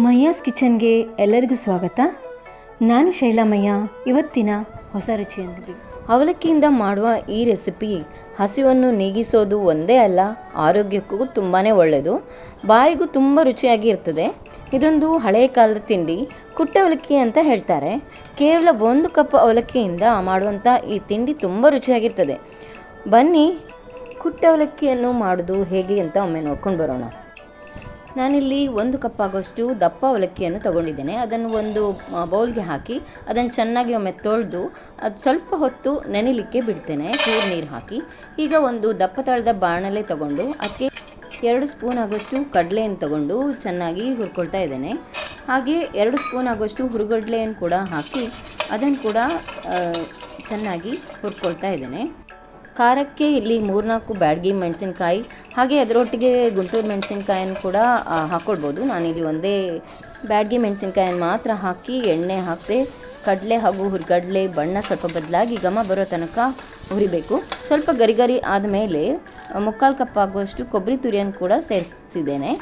ಮಯ್ಯಾಸ್ ಕಿಚನ್ಗೆ ಎಲ್ಲರಿಗೂ ಸ್ವಾಗತ. ನಾನು ಶೈಲಾಮಯ್ಯ. ಇವತ್ತಿನ ಹೊಸ ರುಚಿಯೊಂದಿಗೆ ಅವಲಕ್ಕಿಯಿಂದ ಮಾಡುವ ಈ ರೆಸಿಪಿ ಹಸಿವನ್ನು ನೀಗಿಸೋದು ಒಂದೇ ಅಲ್ಲ, ಆರೋಗ್ಯಕ್ಕೂ ತುಂಬಾ ಒಳ್ಳೆಯದು, ಬಾಯಿಗೂ ತುಂಬ ರುಚಿಯಾಗಿ ಇರ್ತದೆ. ಇದೊಂದು ಹಳೆಯ ಕಾಲದ ತಿಂಡಿ, ಕುಟ್ಟ ಅವಲಕ್ಕಿ ಅಂತ ಹೇಳ್ತಾರೆ. ಕೇವಲ 1 ಕಪ್ ಅವಲಕ್ಕಿಯಿಂದ ಮಾಡುವಂಥ ಈ ತಿಂಡಿ ತುಂಬ ರುಚಿಯಾಗಿರ್ತದೆ. ಬನ್ನಿ ಕುಟ್ಟ ಅವಲಕ್ಕಿಯನ್ನು ಮಾಡೋದು ಹೇಗೆ ಅಂತ ಒಮ್ಮೆ ನೋಡ್ಕೊಂಡು ಬರೋಣ. ನಾನಿಲ್ಲಿ 1 ಕಪ್ ಆಗೋಷ್ಟು ದಪ್ಪ ಅವಲಕ್ಕಿಯನ್ನು ತಗೊಂಡಿದ್ದೇನೆ. ಅದನ್ನು ಒಂದು ಬೌಲ್ಗೆ ಹಾಕಿ ಅದನ್ನು ಚೆನ್ನಾಗಿ ಒಮ್ಮೆ ತೊಳೆದು ಅದು ಸ್ವಲ್ಪ ಹೊತ್ತು ನೆನೆಲಿಕ್ಕೆ ಬಿಡ್ತೇನೆ, ಚೂರು ನೀರು ಹಾಕಿ. ಈಗ ಒಂದು ದಪ್ಪ ತಳದ ಬಾಣಲೆ ತಗೊಂಡು ಅದಕ್ಕೆ 2 ಸ್ಪೂನ್ ಆಗೋಷ್ಟು ಕಡಲೆಯನ್ನು ತಗೊಂಡು ಚೆನ್ನಾಗಿ ಹುರ್ಕೊಳ್ತಾ ಇದ್ದೇನೆ. ಹಾಗೆ 2 ಸ್ಪೂನ್ ಆಗೋಷ್ಟು ಹುರುಗಡ್ಲೆಯನ್ನು ಕೂಡ ಹಾಕಿ ಅದನ್ನು ಕೂಡ ಚೆನ್ನಾಗಿ ಹುರ್ಕೊಳ್ತಾ ಇದ್ದೇನೆ. ಖಾರಕ್ಕೆ ಇಲ್ಲಿ 3-4 ಬ್ಯಾಡಗಿ ಮೆಣಸಿನ್ಕಾಯಿ, ಹಾಗೆ ಅದರೊಟ್ಟಿಗೆ ಗುಂಟೂರು ಮೆಣಸಿನ್ಕಾಯನ್ನು ಕೂಡ ಹಾಕ್ಕೊಳ್ಬೋದು. ನಾನಿಲ್ಲಿ ಒಂದೇ ಬ್ಯಾಡಗಿ ಮೆಣಸಿನ್ಕಾಯನ್ನು ಮಾತ್ರ ಹಾಕಿ ಎಣ್ಣೆ ಹಾಕದೆ ಕಡಲೆ ಹಾಗೂ ಹುರಿಗಡಲೆ ಬಣ್ಣ ಸ್ವಲ್ಪ ಬದಲಾಗಿ ಘಮ ಬರೋ ತನಕ ಹುರಿಬೇಕು. ಸ್ವಲ್ಪ ಗರಿ ಆದಮೇಲೆ 3/4 ಕಪ್ ಆಗುವಷ್ಟು ಕೊಬ್ಬರಿ ತುರಿಯನ್ನು ಕೂಡ ಸೇರಿಸಿದ್ದೇನೆ.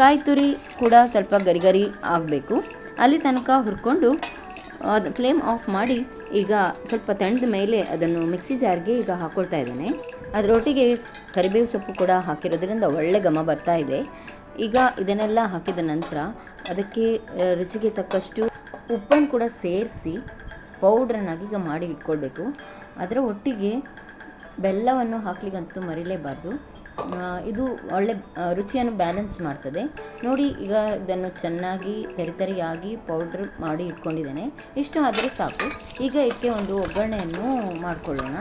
ಕಾಯಿ ತುರಿ ಕೂಡ ಸ್ವಲ್ಪ ಗರಿ ಆಗಬೇಕು. ಅಲ್ಲಿ ತನಕ ಹುರ್ಕೊಂಡು ಫ್ಲೇಮ್ ಆಫ್ ಮಾಡಿ ಈಗ ಸ್ವಲ್ಪ ತಣ್ಣದ ಮೇಲೆ ಅದನ್ನು ಮಿಕ್ಸಿ ಜಾರ್ಗೆ ಈಗ ಹಾಕ್ಕೊಳ್ತಾ ಇದ್ದೇನೆ. ಅದರೊಟ್ಟಿಗೆ ಕರಿಬೇವು ಸೊಪ್ಪು ಕೂಡ ಹಾಕಿರೋದ್ರಿಂದ ಒಳ್ಳೆ ಘಮ ಬರ್ತಾ ಇದೆ. ಈಗ ಇದನ್ನೆಲ್ಲ ಹಾಕಿದ ನಂತರ ಅದಕ್ಕೆ ರುಚಿಗೆ ತಕ್ಕಷ್ಟು ಉಪ್ಪನ್ನು ಕೂಡ ಸೇರಿಸಿ ಪೌಡ್ರನ್ನಾಗಿ ಈಗ ಮಾಡಿ ಇಟ್ಕೊಳ್ಬೇಕು. ಅದರ ಒಟ್ಟಿಗೆ ಬೆಲ್ಲವನ್ನು ಹಾಕ್ಲಿಕ್ಕಂತೂ ಮರಿಲೇಬಾರ್ದು. ಇದು ಒಳ್ಳೆ ರುಚಿಯನ್ನು ಬ್ಯಾಲೆನ್ಸ್ ಮಾಡ್ತದೆ. ನೋಡಿ, ಈಗ ಇದನ್ನು ಚೆನ್ನಾಗಿ ತರಿಯಾಗಿ ಪೌಡ್ರ್ ಮಾಡಿ ಇಟ್ಕೊಂಡಿದ್ದೇನೆ. ಇಷ್ಟು ಆದರೆ ಸಾಕು. ಈಗ ಇದಕ್ಕೆ ಒಂದು ಒಗ್ಗರಣೆಯನ್ನು ಮಾಡಿಕೊಳ್ಳೋಣ.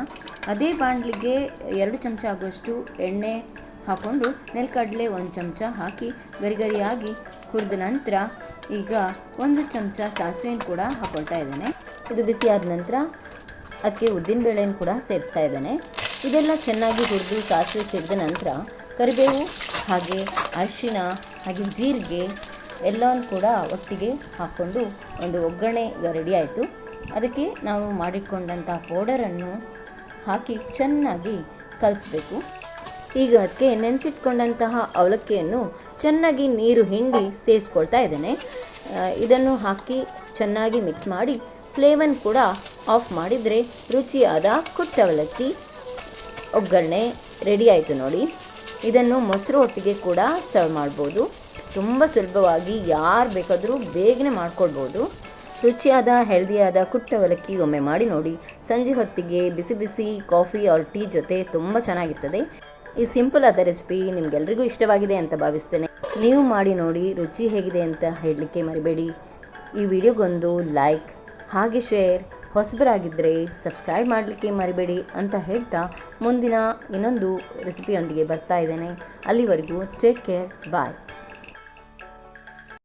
ಅದೇ ಬಾಣಲಿಗೆ 2 ಚಮಚ ಆಗುವಷ್ಟು ಎಣ್ಣೆ ಹಾಕ್ಕೊಂಡು ನೆಲಗಡಲೆ 1 ಚಮಚ ಹಾಕಿ ಗರಿಯಾಗಿ ಹುರಿದ ನಂತರ ಈಗ 1 ಚಮಚ ಸಾಸಿವೆಯನ್ನು ಕೂಡ ಹಾಕ್ಕೊಳ್ತಾ ಇದ್ದೇನೆ. ಇದು ಬಿಸಿಯಾದ ನಂತರ ಅದಕ್ಕೆ ಉದ್ದಿನಬೇಳೆಯನ್ನು ಕೂಡ ಸೇರಿಸ್ತಾ ಇದ್ದೇನೆ. ಇದೆಲ್ಲ ಚೆನ್ನಾಗಿ ಹುರಿದು ಸಾಸಿವೆ ಸೇರಿದ ನಂತರ ಕರಿಬೇವು ಹಾಗೆ ಅರಿಶಿನ ಹಾಗೆ ಜೀರಿಗೆ ಎಲ್ಲವನ್ನು ಕೂಡ ಒಟ್ಟಿಗೆ ಹಾಕ್ಕೊಂಡು ಒಂದು ಒಗ್ಗರಣೆ ಈಗ ರೆಡಿ ಆಯಿತು. ಅದಕ್ಕೆ ನಾವು ಮಾಡಿಟ್ಕೊಂಡಂಥ ಪೌಡರನ್ನು ಹಾಕಿ ಚೆನ್ನಾಗಿ ಕಲಿಸ್ಬೇಕು. ಈಗ ಅದಕ್ಕೆ ನೆನೆಸಿಟ್ಕೊಂಡಂತಹ ಅವಲಕ್ಕಿಯನ್ನು ಚೆನ್ನಾಗಿ ನೀರು ಹಿಂಡಿ ಸೇರಿಸ್ಕೊಳ್ತಾ ಇದ್ದೇನೆ. ಇದನ್ನು ಹಾಕಿ ಚೆನ್ನಾಗಿ ಮಿಕ್ಸ್ ಮಾಡಿ ಫ್ಲೇಮನ್ನು ಕೂಡ ಆಫ್ ಮಾಡಿದರೆ ರುಚಿಯಾದ ಕುಟ್ಟ ಅವಲಕ್ಕಿ ಒಗ್ಗರಣೆ ರೆಡಿ ಆಯಿತು ನೋಡಿ. ಇದನ್ನು ಮೊಸರು ಒಟ್ಟಿಗೆ ಕೂಡ ಸರ್ವ್ ಮಾಡ್ಬೋದು. ತುಂಬ ಸುಲಭವಾಗಿ ಯಾರು ಬೇಕಾದರೂ ಬೇಗನೆ ಮಾಡ್ಕೊಳ್ಬೋದು. ರುಚಿಯಾದ ಹೆಲ್ದಿಯಾದ ಕುಟ್ಟ ಅವಲಕ್ಕಿ ಒಮ್ಮೆ ಮಾಡಿ ನೋಡಿ. ಸಂಜೆ ಹೊತ್ತಿಗೆ ಬಿಸಿ ಕಾಫಿ ಆರ್ ಟೀ ಜೊತೆ ತುಂಬ ಚೆನ್ನಾಗಿರ್ತದೆ. ಈ ಸಿಂಪಲ್ ಆದ ರೆಸಿಪಿ ನಿಮಗೆಲ್ರಿಗೂ ಇಷ್ಟವಾಗಿದೆ ಅಂತ ಭಾವಿಸ್ತೇನೆ. ನೀವು ಮಾಡಿ ನೋಡಿ, ರುಚಿ ಹೇಗಿದೆ ಅಂತ ಹೇಳಲಿಕ್ಕೆ ಮರಿಬೇಡಿ. ಈ ವಿಡಿಯೋಗೊಂದು ಲೈಕ್ ಹಾಗೆ ಶೇರ್, ಹೊಸಬರಾಗಿದ್ದರೆ ಸಬ್ಸ್ಕ್ರೈಬ್ ಮಾಡಲಿಕ್ಕೆ ಮರಿಬೇಡಿ ಅಂತ ಹೇಳ್ತಾ ಮುಂದಿನ ಇನ್ನೊಂದು ರೆಸಿಪಿಯೊಂದಿಗೆ ಬರ್ತಾ ಇದ್ದೇನೆ. ಅಲ್ಲಿವರೆಗೂ ಟೇಕ್ ಕೇರ್, ಬಾಯ್.